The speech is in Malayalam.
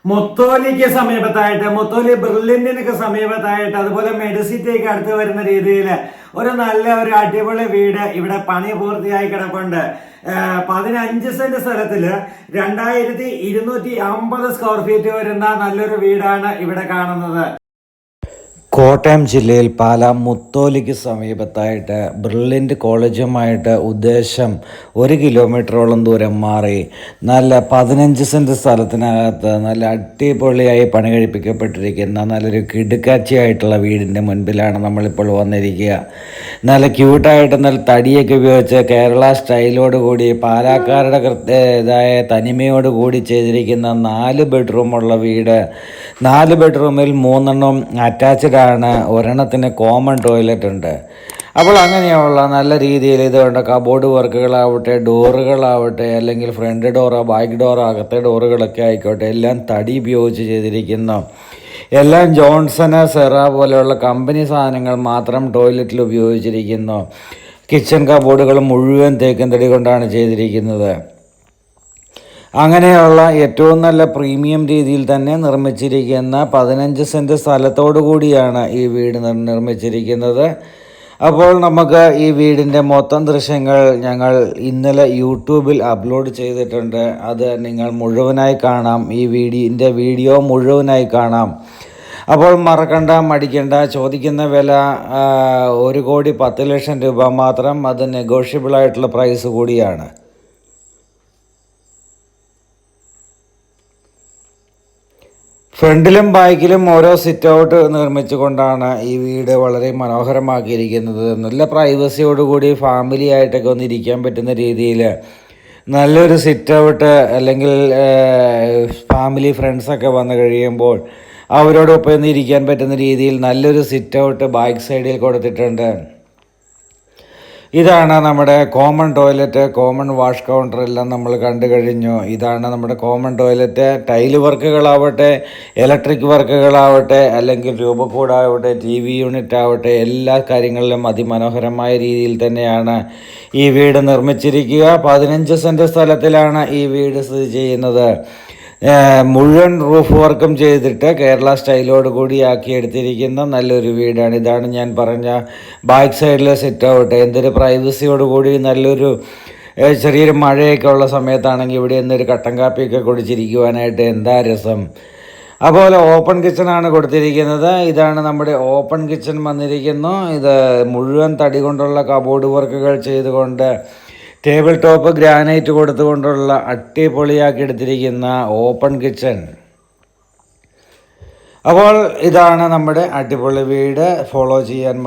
മുത്തോലിക്ക് സമീപത്തായിട്ട്, മുത്തോലി ബെർലിനൊക്കെ സമീപത്തായിട്ട്, അതുപോലെ മെഡിസിറ്റിക്ക് അടുത്ത് വരുന്ന രീതിയിൽ ഒരു അടിപൊളി വീട് ഇവിടെ പണി പൂർത്തിയായി കിടപ്പുണ്ട്. 15 സെന്റ് സ്ഥലത്തില് 2250 സ്ക്വയർ ഫീറ്റ് വരുന്ന നല്ലൊരു വീടാണ് ഇവിടെ കാണുന്നത്. കോട്ടയം ജില്ലയിൽ പാലാ മുത്തോലിക്ക് സമീപത്തായിട്ട് ബ്രില്യൻ്റ് കോളേജുമായിട്ട് ഉദ്ദേശം 1 കിലോമീറ്ററോളം ദൂരം മാറി നല്ല 15 സെൻറ്റ് സ്ഥലത്തിനകത്ത് നല്ല അടിപൊളിയായി പണി കഴിപ്പിക്കപ്പെട്ടിരിക്കുന്ന നല്ലൊരു കിടുക്കാച്ചിയായിട്ടുള്ള വീടിൻ്റെ മുൻപിലാണ് നമ്മളിപ്പോൾ വന്നിരിക്കുക. നല്ല ക്യൂട്ടായിട്ട് നല്ല തടിയൊക്കെ ഉപയോഗിച്ച് കേരള സ്റ്റൈലോടുകൂടി പാലാക്കാരുടെ ഇതായ തനിമയോടുകൂടി ചെയ്തിരിക്കുന്ന 4 ബെഡ്റൂമുള്ള വീട്. 4 ബെഡ്റൂമിൽ 3 എണ്ണം അറ്റാച്ച്ഡ് ആണ്, ഒരെണ്ണത്തിന് കോമൺ ടോയ്ലറ്റ് ഉണ്ട്. അപ്പോൾ അങ്ങനെയുള്ള നല്ല രീതിയിൽ ഇതുകൊണ്ട് കബോർഡ് വർക്കുകളാവട്ടെ, ഡോറുകളാവട്ടെ, അല്ലെങ്കിൽ ഫ്രണ്ട് ഡോറോ ബാക്ക് ഡോറോ അകത്തെ ഡോറുകളൊക്കെ ആയിക്കോട്ടെ, എല്ലാം തടി ഉപയോഗിച്ച് ചെയ്തിരിക്കുന്നു. എല്ലാം ജോൺസണ്, സെറ പോലെയുള്ള കമ്പനി സാധനങ്ങൾ മാത്രം ടോയ്ലറ്റിൽ ഉപയോഗിച്ചിരിക്കുന്നു. കിച്ചൺ കബോർഡുകൾ മുഴുവൻ തേക്കിൻ തടി കൊണ്ടാണ് ചെയ്തിരിക്കുന്നത്. അങ്ങനെയുള്ള ഏറ്റവും നല്ല പ്രീമിയം രീതിയിൽ തന്നെ നിർമ്മിച്ചിരിക്കുന്ന 15 സെൻറ്റ് സ്ഥലത്തോടു കൂടിയാണ് ഈ വീട് നിർമ്മിച്ചിരിക്കുന്നത്. അപ്പോൾ നമുക്ക് ഈ വീടിൻ്റെ മൊത്തം ദൃശ്യങ്ങൾ ഞങ്ങൾ ഇന്നലെ യൂട്യൂബിൽ അപ്ലോഡ് ചെയ്തിട്ടുണ്ട്. അത് നിങ്ങൾ മുഴുവനായി കാണാം, ഈ വീഡിയോ മുഴുവനായി കാണാം. അപ്പോൾ മറക്കണ്ട, മടിക്കണ്ട. ചോദിക്കുന്ന വില 1,10,00,000 രൂപ മാത്രം. അത് നെഗോഷ്യബിളായിട്ടുള്ള പ്രൈസ് കൂടിയാണ്. ഫ്രണ്ടിലും ബാക്കിലും ഓരോ സിറ്റ് ഔട്ട് നിർമ്മിച്ചുകൊണ്ടാണ് ഈ വീട് വളരെ മനോഹരമാക്കിയിരിക്കുന്നത്. നല്ല പ്രൈവസിയോടുകൂടി ഫാമിലി ആയിട്ടൊക്കെ ഒന്ന് ഇരിക്കാൻ പറ്റുന്ന രീതിയിൽ നല്ലൊരു സിറ്റ് ഔട്ട്, അല്ലെങ്കിൽ ഫാമിലി ഫ്രണ്ട്സൊക്കെ വന്നു കഴിയുമ്പോൾ അവരോടൊപ്പം ഒന്ന് ഇരിക്കാൻ പറ്റുന്ന രീതിയിൽ നല്ലൊരു സിറ്റ് ഔട്ട് ബാക്ക് സൈഡിൽ കൊടുത്തിട്ടുണ്ട്. ഇതാണ് നമ്മുടെ common toilet, common wash counter എല്ലാം നമ്മൾ കണ്ടു കഴിഞ്ഞു. ഇതാണ് നമ്മുടെ കോമൺ ടോയ്ലറ്റ്. ടൈല് വർക്കുകളാവട്ടെ, ഇലക്ട്രിക് വർക്കുകളാവട്ടെ, അല്ലെങ്കിൽ രൂപക്കൂടാവട്ടെ, TV യൂണിറ്റ് ആവട്ടെ, എല്ലാ കാര്യങ്ങളിലും അതിമനോഹരമായ രീതിയിൽ തന്നെയാണ് ഈ വീട് നിർമ്മിച്ചിരിക്കുക. 15 സെൻറ്റ് സ്ഥലത്തിലാണ് ഈ വീട് സ്ഥിതി ചെയ്യുന്നത്. മുഴുവൻ റൂഫ് വർക്കും ചെയ്തിട്ട് കേരള സ്റ്റൈലോട് കൂടി ആക്കിയെടുത്തിരിക്കുന്ന നല്ലൊരു വീടാണ്. ഇതാണ് ഞാൻ പറഞ്ഞ ബാക്ക് സൈഡിലെ സിറ്റ് ഔട്ട്. എന്തൊരു പ്രൈവസിയോടുകൂടി നല്ലൊരു ചെറിയൊരു മഴയൊക്കെ ഉള്ള സമയത്താണെങ്കിൽ ഇവിടെ നിന്നൊരു കട്ടൻ കാപ്പിയൊക്കെ കുടിച്ചിരിക്കുവാനായിട്ട് എന്താ രസം. അതുപോലെ ഓപ്പൺ കിച്ചണാണ് കൊടുത്തിരിക്കുന്നത്. ഇതാണ് നമ്മുടെ ഓപ്പൺ കിച്ചൺ വന്നിരിക്കുന്നു. ഇത് മുഴുവൻ തടി കൊണ്ടുള്ള കബോർഡ് വർക്കുകൾ ചെയ്തുകൊണ്ട് ടേബിൾ ടോപ്പ് ഗ്രാനൈറ്റ് കൊടുത്തുകൊണ്ടുള്ള അടിപൊളിയാക്കി എടുത്തിരിക്കുന്ന ഓപ്പൺ കിച്ചൺ. അപ്പോൾ ഇതാണ് നമ്മുടെ അടിപൊളി വീട്. ഫോളോ ചെയ്യാൻ